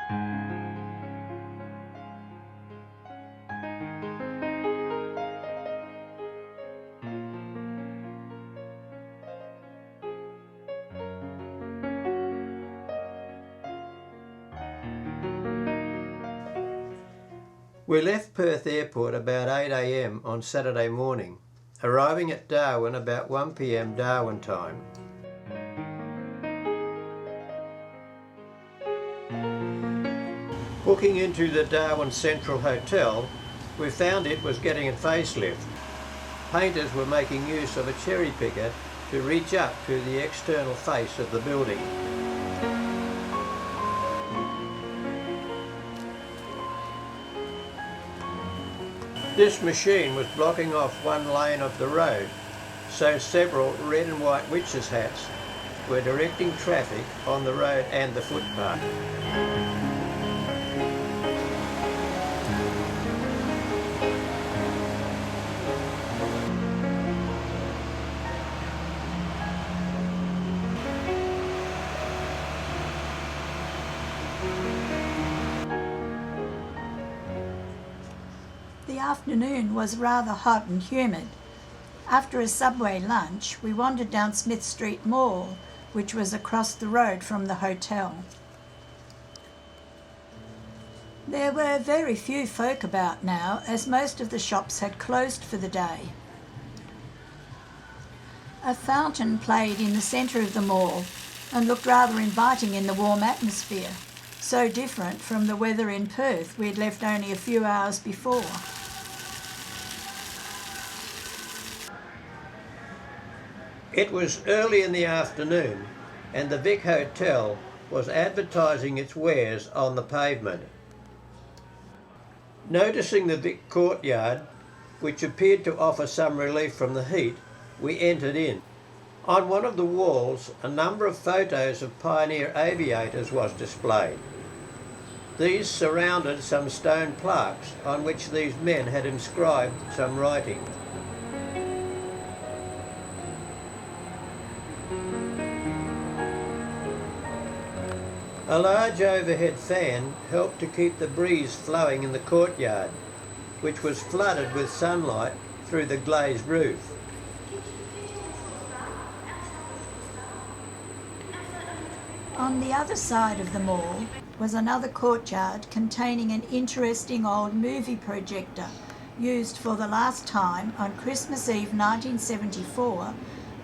We left Perth Airport about 8 a.m. on Saturday morning, arriving at Darwin about 1 p.m. Darwin time. Booking into the Darwin Central Hotel, we found it was getting a facelift. Painters were making use of a cherry picker to reach up to the external face of the building. This machine was blocking off one lane of the road, so several red and white witches' hats were directing traffic on the road and the footpath. The afternoon was rather hot and humid. After a Subway lunch, we wandered down Smith Street Mall, which was across the road from the hotel. There were very few folk about now, as most of the shops had closed for the day. A fountain played in the centre of the mall and looked rather inviting in the warm atmosphere, so different from the weather in Perth we'd left only a few hours before. It was early in the afternoon and the Vic Hotel was advertising its wares on the pavement. Noticing the Vic courtyard, which appeared to offer some relief from the heat, we entered in. On one of the walls, a number of photos of pioneer aviators was displayed. These surrounded some stone plaques on which these men had inscribed some writing. A large overhead fan helped to keep the breeze flowing in the courtyard, which was flooded with sunlight through the glazed roof. On the other side of the mall was another courtyard containing an interesting old movie projector used for the last time on Christmas Eve 1974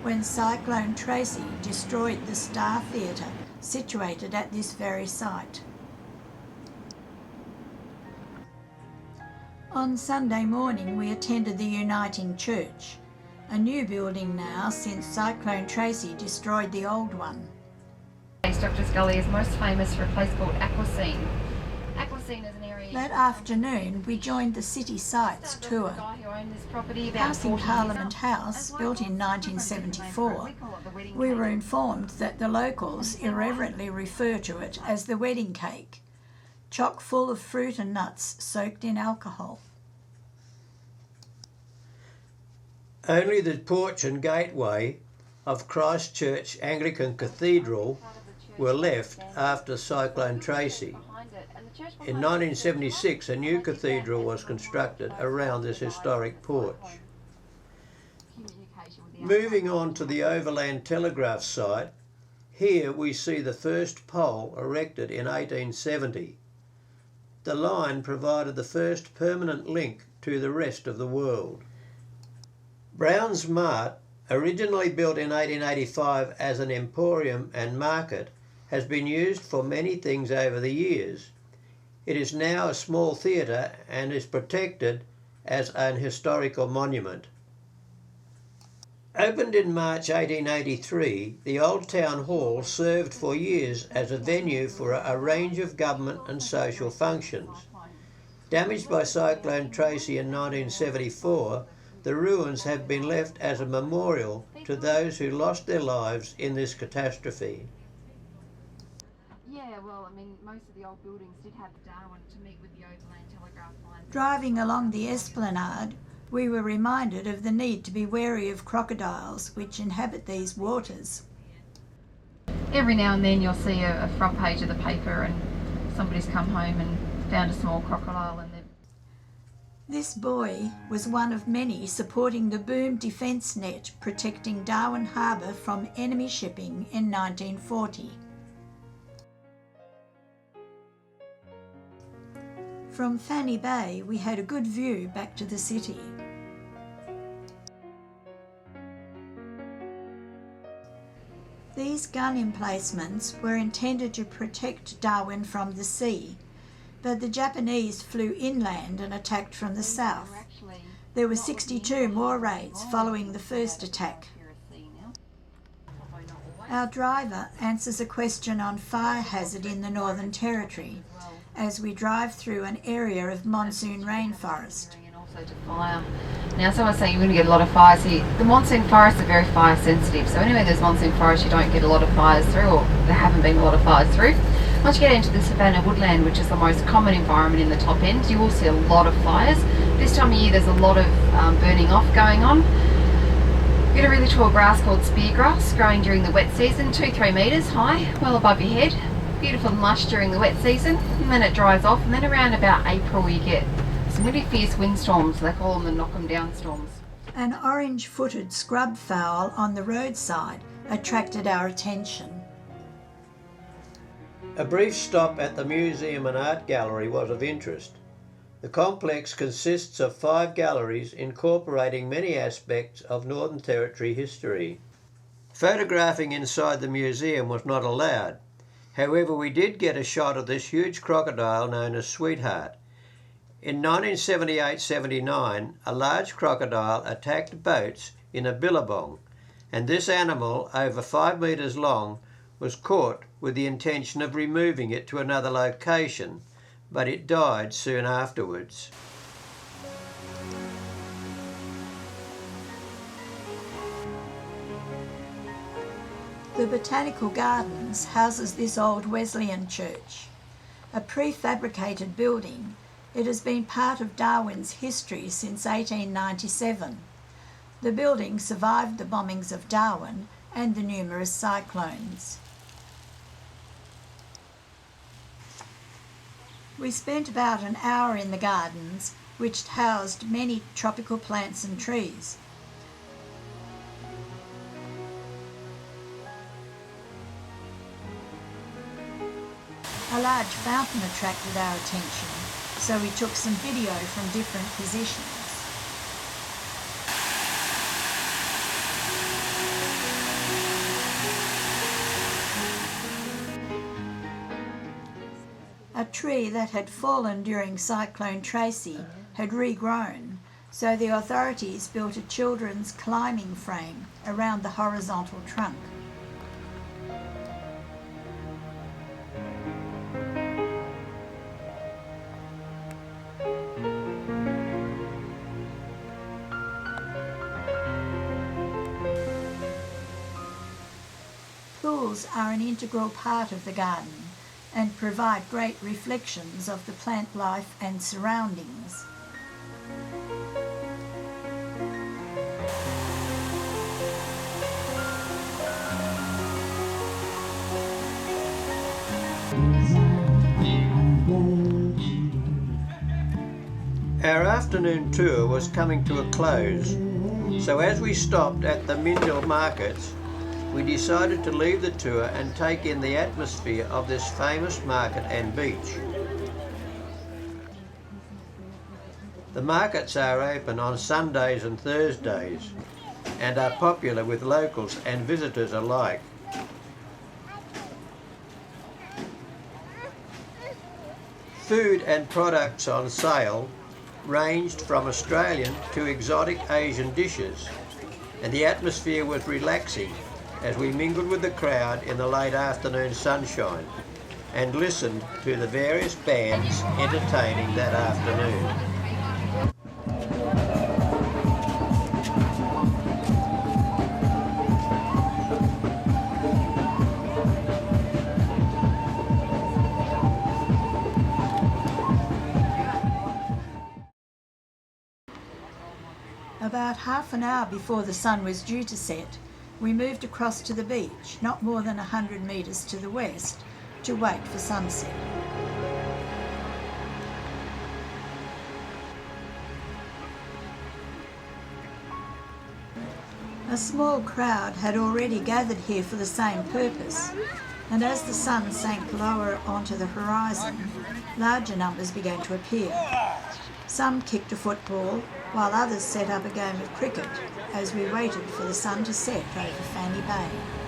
when Cyclone Tracy destroyed the Star Theatre situated at this very site. On Sunday morning we attended the Uniting Church, a new building now since Cyclone Tracy destroyed the old one. Dr. Scully is most famous for a place called Aquascene. Aquascene is an area... That afternoon we joined the City Sights tour. Passing Parliament House, built in 1974, we were informed that the locals irreverently refer to it as the wedding cake, chock full of fruit and nuts soaked in alcohol. Only the porch and gateway of Christchurch Anglican Cathedral were left after Cyclone Tracy. In 1976, a new cathedral was constructed around this historic porch. Moving on to the Overland Telegraph site, here we see the first pole erected in 1870. The line provided the first permanent link to the rest of the world. Brown's Mart, originally built in 1885 as an emporium and market, has been used for many things over the years. It is now a small theatre and is protected as an historical monument. Opened in March 1883, the Old Town Hall served for years as a venue for a range of government and social functions. Damaged by Cyclone Tracy in 1974, the ruins have been left as a memorial to those who lost their lives in this catastrophe. Yeah, well, I mean, most of the old buildings did have Darwin to meet with the Overland Telegraph line. Driving along the esplanade, we were reminded of the need to be wary of crocodiles which inhabit these waters. Every now and then you'll see a front page of the paper and somebody's come home and found a small crocodile and they've... This buoy was one of many supporting the boom defence net protecting Darwin Harbour from enemy shipping in 1940. From Fanny Bay we had a good view back to the city. These gun emplacements were intended to protect Darwin from the sea, but the Japanese flew inland and attacked from the south. There were 62 more raids following the first attack. Our driver answers a question on fire hazard in the Northern Territory as we drive through an area of monsoon rainforest. Now someone's saying you're going to get a lot of fires here. The monsoon forests are very fire sensitive, so anywhere there's monsoon forests you don't get a lot of fires through, or there haven't been a lot of fires through. Once you get into the savanna woodland, which is the most common environment in the top end, you will see a lot of fires. This time of year there's a lot of burning off going on. You get a really tall grass called speargrass growing during the wet season, 2-3 metres high, well above your head. Beautiful and lush during the wet season, and then it dries off, and then around about April you get some really fierce windstorms. They call them the knock 'em down storms. An orange-footed scrub fowl on the roadside attracted our attention. A brief stop at the museum and art gallery was of interest. The complex consists of 5 galleries incorporating many aspects of Northern Territory history. Photographing inside the museum was not allowed. However, we did get a shot of this huge crocodile known as Sweetheart. In 1978-79, a large crocodile attacked boats in a billabong, and this animal, over 5 metres long, was caught with the intention of removing it to another location, but it died soon afterwards. The Botanical Gardens houses this old Wesleyan church. A prefabricated building, it has been part of Darwin's history since 1897. The building survived the bombings of Darwin and the numerous cyclones. We spent about an hour in the gardens, which housed many tropical plants and trees. A large fountain attracted our attention, so we took some video from different positions. A tree that had fallen during Cyclone Tracy had regrown, so the authorities built a children's climbing frame around the horizontal trunk. Pools are an integral part of the garden and provide great reflections of the plant life and surroundings. Our afternoon tour was coming to a close, so as we stopped at the Mindil markets, we decided to leave the tour and take in the atmosphere of this famous market and beach. The markets are open on Sundays and Thursdays and are popular with locals and visitors alike. Food and products on sale ranged from Australian to exotic Asian dishes, and the atmosphere was relaxing as we mingled with the crowd in the late afternoon sunshine and listened to the various bands entertaining that afternoon. About half an hour before the sun was due to set, we moved across to the beach, not more than 100 metres to the west, to wait for sunset. A small crowd had already gathered here for the same purpose, and as the sun sank lower onto the horizon, larger numbers began to appear. Some kicked a football, while others set up a game of cricket as we waited for the sun to set over Fanny Bay.